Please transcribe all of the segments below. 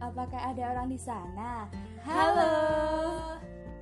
Apakah ada orang di sana? Halo.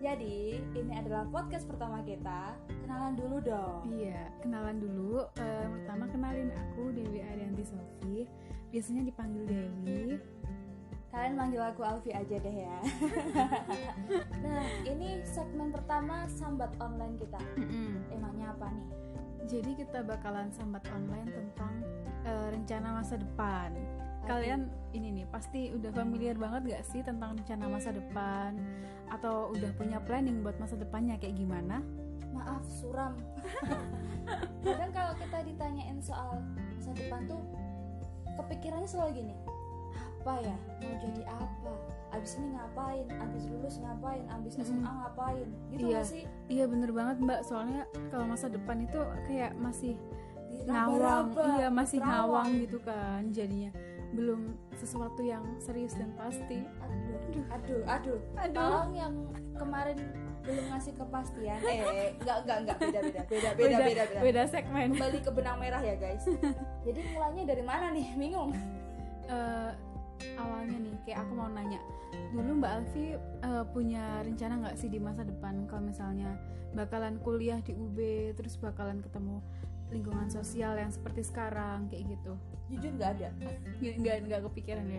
Jadi, ini adalah podcast pertama kita. Kenalan dulu dong. Iya, kenalan dulu. Pertama kenalin aku Dewi Arianti Sofi. Biasanya dipanggil Dewi. Kalian manggil aku Alfi aja deh ya. Nah, ini segmen pertama sambat online kita. Emangnya apa nih? Jadi kita bakalan sambat online tentang rencana masa depan. Kalian ini nih pasti udah familiar banget gak sih tentang rencana masa depan? Atau udah punya planning buat masa depannya kayak gimana? Maaf, suram. Kadang kalau kita ditanyain soal masa depan tuh kepikirannya selalu gini, apa ya? Mau jadi apa? Abis ini ngapain? Abis lulus ngapain? Abis SMA ngapain? Gitu Iya, gak sih? iya bener banget Mbak. Soalnya kalau masa depan itu kayak masih ngawang, Diraba-raba, masih terawang. ngawang gitu kan jadinya. Belum sesuatu yang serius dan pasti. Aduh. Tolong yang kemarin belum ngasih kepastian. Enggak, beda. Beda segmen. Kembali ke benang merah ya guys. Jadi mulainya dari mana nih? Bingung. Awalnya nih kayak aku mau nanya dulu Mbak Alfi punya rencana nggak sih di masa depan kalau misalnya bakalan kuliah di UB terus bakalan ketemu lingkungan sosial yang seperti sekarang kayak gitu? Jujur nggak ada. Nggak kepikiran ya?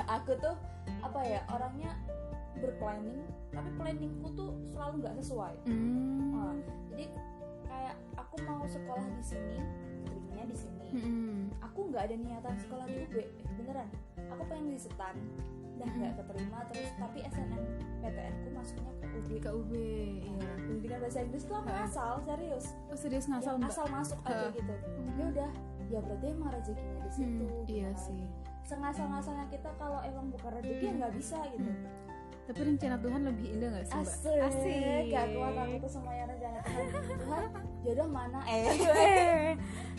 Aku tuh apa ya, orangnya berplanning tapi planningku tuh selalu nggak sesuai. Jadi kayak aku mau sekolah di sini, keterimanya di sini. Aku nggak ada niatan sekolah di UB, beneran. Aku pengen di STAN, dan nggak keterima terus. Tapi SNMPTN ku masuknya ke UB. Ke UB, iya. Pendidikan bahasa Inggris tuh aku ngasal, serius. Oh serius ngasal Ya, Mbak? asal masuk aja gitu. Ya udah, ya berarti emang rezekinya di situ. Iya gitu. sih. Sengasal-ngasalnya kita kalau emang bukan rezeki ya nggak bisa gitu. Tapi rencana Tuhan lebih indah nggak sih Mbak? Asik. Gak kuat aku tuh semuanya rencana Tuhan. Tuhan, jodoh mana?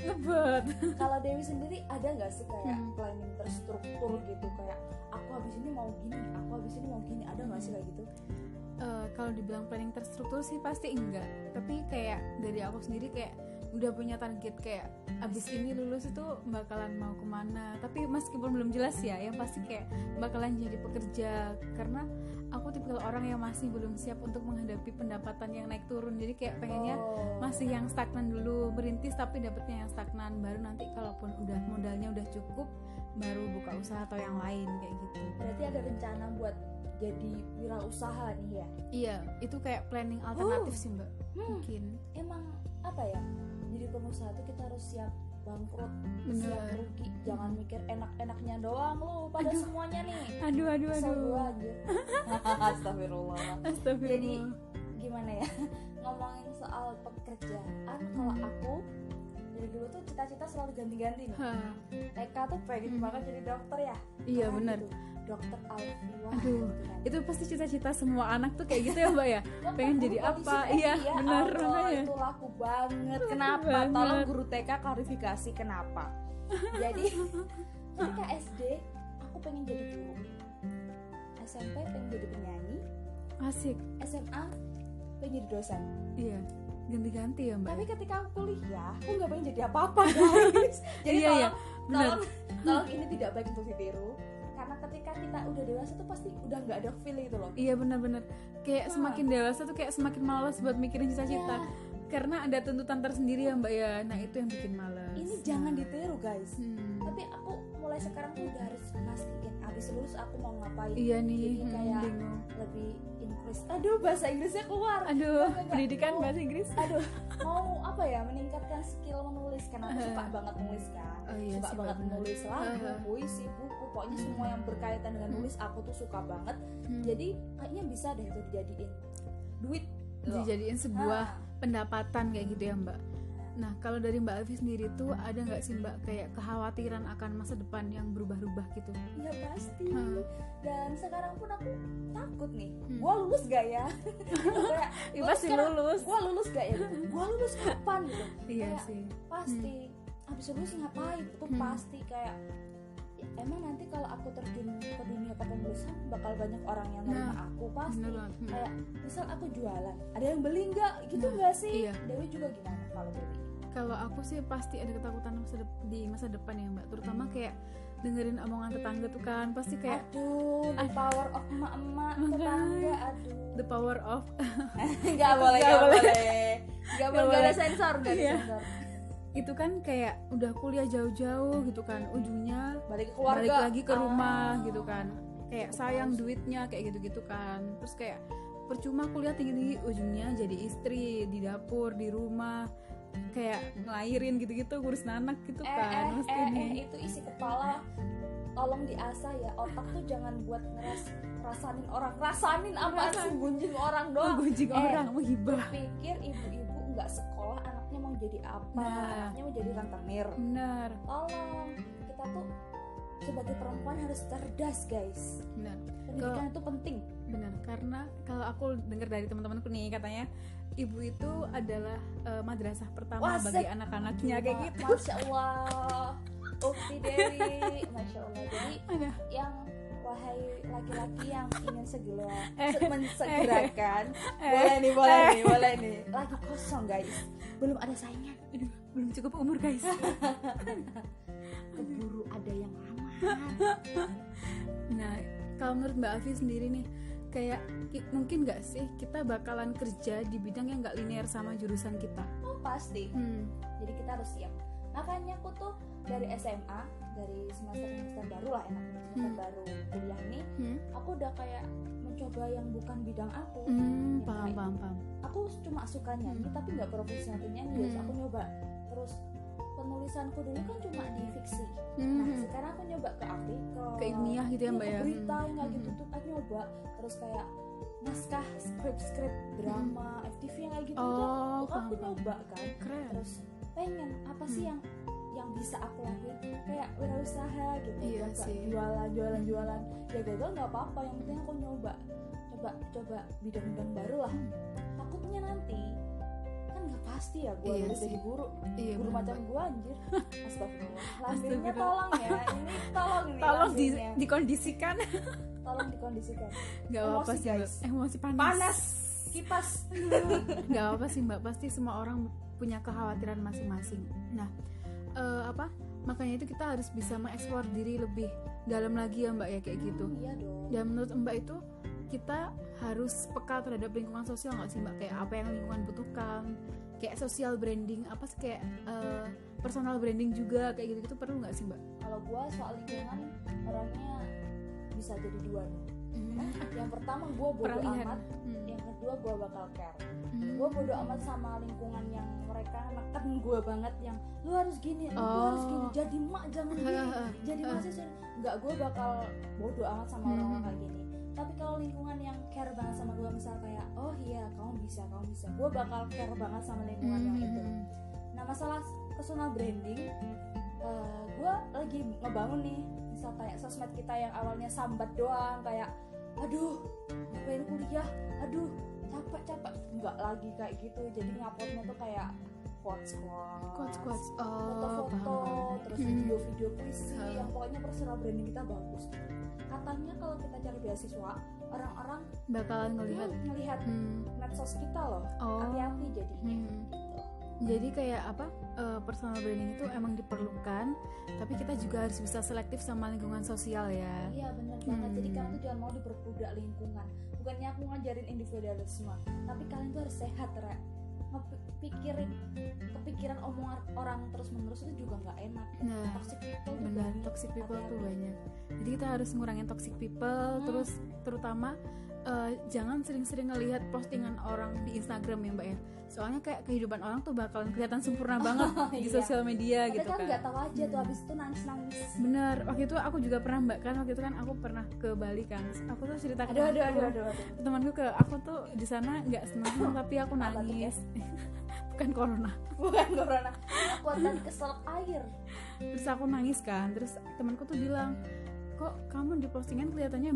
Ngebet. Kalau Dewi sendiri ada nggak sih kayak planning terstruktur gitu, kayak aku habis ini mau gini, aku habis ini mau gini, ada nggak sih kayak gitu? Kalau dibilang planning terstruktur sih pasti enggak. Tapi kayak dari aku sendiri kayak udah punya target kayak abis ini lulus itu bakalan mau kemana. Tapi meskipun belum jelas ya, yang pasti kayak bakalan jadi pekerja. Karena aku tipikal orang yang masih belum siap untuk menghadapi pendapatan yang naik turun. Jadi kayak pengennya masih yang stagnan dulu, merintis tapi dapetnya yang stagnan. Baru nanti kalaupun udah modalnya udah cukup, baru buka usaha atau yang lain kayak gitu. Berarti ada rencana buat jadi wirausaha nih ya? Iya, itu kayak planning alternatif sih Mbak. Mungkin. Emang apa ya? Jadi pengusaha tuh kita harus siap bangkrut, Bener. siap rugi. Jangan mikir enak-enaknya doang lu pada semuanya nih. Aduh. Kesel gua aja. Astagfirullah. Jadi gimana ya? Ngomongin soal pekerjaan, kalau aku dari dulu tuh cita-cita selalu ganti-ganti nih. TK tuh pengen banget jadi dokter ya. Iya benar. Gitu. Dokter Alfi. Aduh, itu pasti cita-cita semua anak tuh kayak gitu ya Mbak ya. Pengen jadi apa? Iya, benar makanya. Itu laku banget. Kenapa? Banget. Tolong guru TK klarifikasi kenapa. Jadi ketika SD aku pengen jadi guru, SMP pengen jadi penyanyi, Asik. SMA pengen jadi dosen. Iya, ganti-ganti ya Mbak. Tapi ketika aku kuliah, aku nggak pengen jadi apa-apa guys. Jadi Iya, benar. tolong ini tidak baik untuk ditiru. Karena ketika kita udah dewasa tuh pasti udah nggak ada feel itu loh. Iya benar-benar. Kayak semakin dewasa tuh kayak semakin malas buat mikirin cita-cita. Karena ada tuntutan tersendiri ya Mbak ya. Nah itu yang bikin malas. Ini jangan ditiru guys. Tapi aku mulai sekarang tuh udah harus mastiin abis lulus aku mau ngapain. Iya nih. Jadi kayak Bingung. lebih increase. Aduh, bahasa Inggrisnya keluar. Aduh, Enggak. pendidikan Mau- bahasa Inggris. Aduh, mau apa ya, meningkatkan skill menulis. Karena aku suka banget nulis kan. Oh iya Suka sih, banget bener. menulis lagu, puisi, buku. Pokoknya semua yang berkaitan dengan nulis aku tuh suka banget. Jadi kayaknya bisa deh itu dijadiin duit. loh. Dijadiin sebuah pendapatan kayak gitu ya Mbak. Nah kalau dari Mbak Alfi sendiri tuh ada nggak sih Mbak kayak kekhawatiran akan masa depan yang berubah-ubah gitu? Ya pasti. Dan sekarang pun aku takut nih. Gua lulus gak ya? Kayak Ya, gua pasti sekarang, lulus. Gua lulus gak ya? Gua lulus kapan gitu? Iya Kayak sih. pasti. Abis lulus ngapain? Itu pasti kayak emang nanti kalau aku terjun ke dunia kepenulisan bakal banyak orang yang nerima aku pasti. bener banget. Kayak misal aku jualan, ada yang beli nggak? Gitu nggak sih? Iya. Dewi juga gimana kalau Dewi? Kalau aku sih pasti ada ketakutan di masa depan ya mbak, terutama kayak dengerin omongan tetangga tuh kan pasti kayak aduh, the power of emak-emak tetangga, aduh, the power of nggak boleh nggak ada sensor, nggak ada Iya. sensor. Itu kan kayak udah kuliah jauh-jauh gitu kan, ujungnya Balik ke keluarga, balik lagi ke rumah gitu kan, kayak sayang duitnya kayak gitu-gitu kan. Terus kayak percuma kuliah tinggi-tinggi, ujungnya jadi istri di dapur di rumah, kayak ngelahirin gitu-gitu, ngurus anak gitu kan. Mesti nih. Itu isi kepala tolong diasah ya, otak tuh jangan buat rasanin apa sih, gunjing orang doang, Gunjing orang, menghibah. pikir ibu-ibu nggak sekolah anaknya mau jadi apa, anaknya mau jadi rentenir. Benar. Tolong, kita tuh sebagai perempuan harus cerdas guys, Benar. pendidikan itu penting. Benar, karena kalau aku dengar dari teman-temanku nih, katanya ibu itu adalah madrasah pertama bagi anak-anaknya kayak gitu. Masya Allah, Ukti Dewi, Masya Allah. Jadi yang wahai laki-laki yang ingin mensegerakan, boleh nih, lagi kosong guys, belum ada saingan, belum cukup umur guys, keburu ada yang lamar. Nah, kalau menurut Mbak Afi sendiri nih, kayak mungkin nggak sih kita bakalan kerja di bidang yang nggak linear sama jurusan kita? Oh pasti. Jadi kita harus siap. Makanya aku tuh dari SMA, dari semester baru lah, semester baru kuliah ini, aku udah kayak mencoba yang bukan bidang aku. Paham. Aku cuma suka nyanyi tapi nggak profesional nyanyi. Aku nyoba. Terus penulisanku dulu kan cuma di fiksi. Nah sekarang aku nyoba ke API, ke ilmiah gitu ya mbak ya. Berita yang kayak gitu tuh aku nyoba. Terus kayak naskah skrip drama, FTV yang kayak gitu tuh aku nyoba kan. Keren. Terus pengen apa sih yang bisa aku lakuin, kayak wirausaha gitu. Iya sih. Jualan ya gagal nggak apa-apa, yang penting aku coba bidang-bidang baru lah. Takutnya nanti kan nggak pasti ya gue jadi guru macam gue anjir. Astagfirullah, lambungnya tolong ya, ini tolong dikondisikan. Tolong dikondisikan. Nggak apa-apa sih guys, emosi panas kipas. Nggak apa sih mbak, pasti semua orang punya kekhawatiran masing-masing. Nah makanya itu kita harus bisa mengeksplor diri lebih dalam lagi ya mbak ya, kayak gitu. Iya dong. Dan menurut mbak itu kita harus peka terhadap lingkungan sosial nggak sih mbak, kayak apa yang lingkungan butuhkan, kayak social branding, apa sih, kayak personal branding juga kayak gitu perlu nggak sih mbak? Kalau gue soal lingkungan orangnya bisa jadi dua nih. Yang pertama gue bodo amat, yang kedua gue bakal care. Gue bodo amat sama lingkungan yang mereka neken gue banget, yang lu harus gini, lu harus gini, jadi mak jangan gini, jadi mahasiswa. Enggak, gue bakal bodo amat sama orang-orang kayak gini. Tapi kalau lingkungan yang care banget sama gue, misal kayak oh iya kamu bisa, gue bakal care banget sama lingkungan yang itu. Nah masalah personal branding, gue lagi ngebangun nih, misal kayak sosmed kita yang awalnya sambat doang, kayak aduh ngapain kuliah, aduh capek, enggak lagi kayak gitu. Jadi nguploadnya tuh kayak quotes, foto-foto, terus video-video puisi, yang pokoknya personal branding kita bagus. Katanya kalau kita cari beasiswa, orang-orang bakalan ngelihat medsos kita loh. Hati-hati jadinya. Jadi kayak personal branding itu emang diperlukan, tapi kita juga harus bisa selektif sama lingkungan sosial ya. Iya benar banget. Jadi kalian tuh jangan mau diperbudak lingkungan. Bukannya aku ngajarin individualisme, tapi kalian tuh harus sehat, Rek. Kepikiran omongan orang terus-menerus itu juga nggak enak. Nah, toxic people benar, toxic people tuh banyak. Jadi kita harus ngurangin toxic people, terus terutama jangan sering-sering ngelihat postingan orang di Instagram ya mbak ya. Soalnya kayak kehidupan orang tuh bakalan kelihatan sempurna banget di sosial media. Tapi gitu kan nggak tahu aja tuh habis itu nangis. Bener, waktu itu aku juga pernah mbak kan, waktu itu kan aku pernah ke Bali kan. Aku tuh cerita ke temanku, ke aku tuh di sana nggak senang tapi aku nangis. Bukan corona. Aku tadi keselak air. Terus aku nangis kan, terus temanku tuh bilang, kok kamu di postingan kelihatannya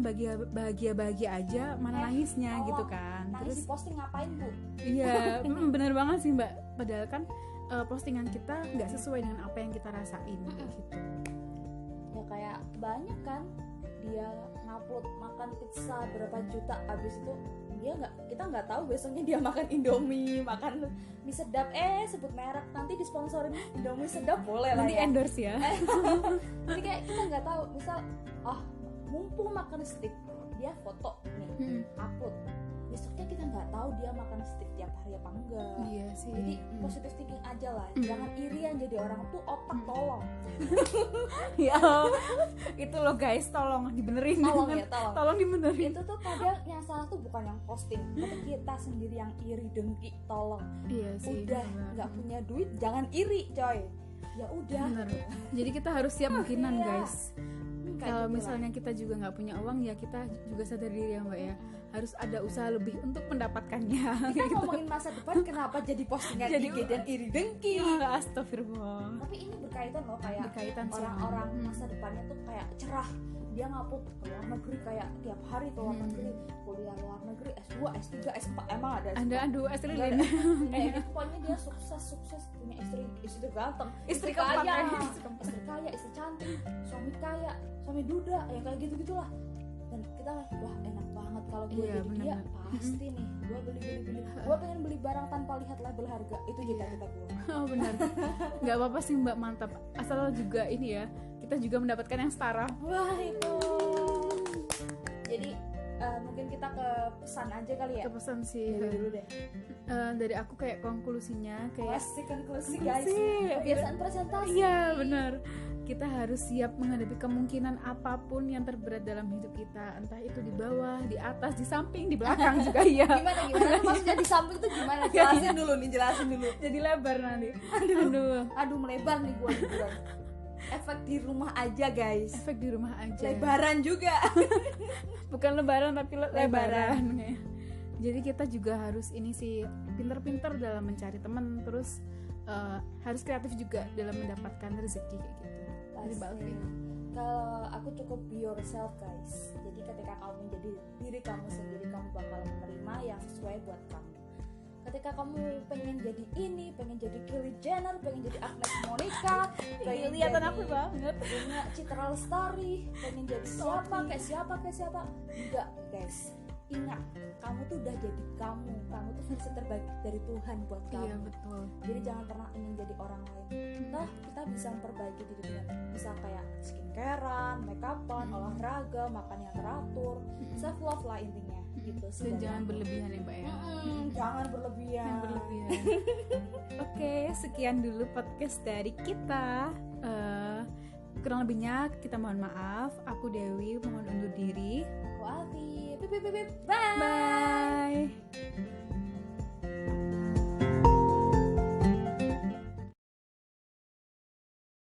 bahagia aja, mana nangisnya gitu kan. Nangis terus di posting ngapain bu? Iya, bener banget sih mbak. Padahal kan postingan kita nggak sesuai dengan apa yang kita rasain gitu. Ya kayak banyak kan dia ngupload makan pizza berapa juta, abis itu kita nggak tahu besoknya dia makan Indomie, makan mie sedap, sebut merek, nanti disponsorin Indomie sedap boleh lah nanti ya, endorse ya. jadi kayak kita nggak tahu, misal mumpung makan steak, dia foto nih upload, besoknya kita nggak tahu dia makan steak tiap hari apa enggak. Iya sih. Jadi positive thinking aja lah, jangan irian jadi orang tuh, otak tolong. Ya itu loh guys, tolong dibenerin. Tolong dibenerin. Itu tuh kadang yang salah tuh bukan yang posting, tapi kita sendiri yang iri dengki, tolong. Iya sih. Udah nggak punya duit jangan iri coy, ya udah. Jadi kita harus siap mungkinan guys. Kalau gitu misalnya kita juga nggak punya uang, ya kita juga sadar diri ya mbak ya, harus ada usaha lebih untuk mendapatkannya. Kita ngomongin masa depan, kenapa jadi postingan IG dan iri dengki? Astagfirullah. Tapi ini berkaitan loh, kayak orang-orang masa depannya tuh kayak cerah, dia ngupload ke luar negeri kayak tiap hari ke luar negeri, kuliah luar negeri, S2, S3, S4, emang ada S3 lain. Kayak pokoknya dia sukses, punya istri ganteng, istri kaya, istri cantik, suami kaya, suami duda, ya kayak gitu-gitulah. Dan kita wah enak banget kalau gue jadi dia, pasti nih gue beli, gue pengen beli barang tanpa lihat label harga, itu cita-cita gue. Oh benar, nggak apa-apa sih mbak, mantap, asal juga ini ya, kita juga mendapatkan yang setara. Wah itu. Jadi mungkin kita ke pesan aja kali ya. Ke pesan sih. Dari dulu deh. Dari aku kayak konklusinya kayak konklusi guys. Kebiasaan presentasi. Iya benar. Kita harus siap menghadapi kemungkinan apapun yang terberat dalam hidup kita, entah itu di bawah, di atas, di samping, di belakang juga ya. Gimana? Maksudnya di samping itu gimana? Jelasin dulu. Jadi lebar nanti. Aduh melebar nih gue liburan. Efek di rumah aja guys. Efek di rumah aja. Lebaran juga. Bukan lebaran tapi lebaran. Jadi kita juga harus ini sih, pinter-pinter dalam mencari teman, terus harus kreatif juga dalam mendapatkan rezeki kayak gitu. Kalau aku cukup be yourself guys. Jadi ketika kamu menjadi diri kamu sendiri, kamu bakal menerima yang sesuai buat kamu. Ketika kamu pengen jadi ini, pengen jadi Kylie Jenner, pengen jadi Agnes Monica, pengen kelihatan aku banget, punya Citra Lestari, pengen jadi siapa, enggak guys. Ingat, kamu tuh udah jadi kamu tuh versi terbaik dari Tuhan buat kamu. Iya betul. Jadi jangan pernah ingin jadi orang lain. Nah, kita bisa memperbaiki diri kita. Bisa kayak skincarean, makeupan, olahraga, makan yang teratur, self love lah intinya. Gitu sih. Dan jangan berlebihan ya mbak ya. Jangan berlebihan. Oke, sekian dulu podcast dari kita. Kurang lebihnya kita mohon maaf. Aku Dewi mohon undur diri. Aku Alfi. Bye.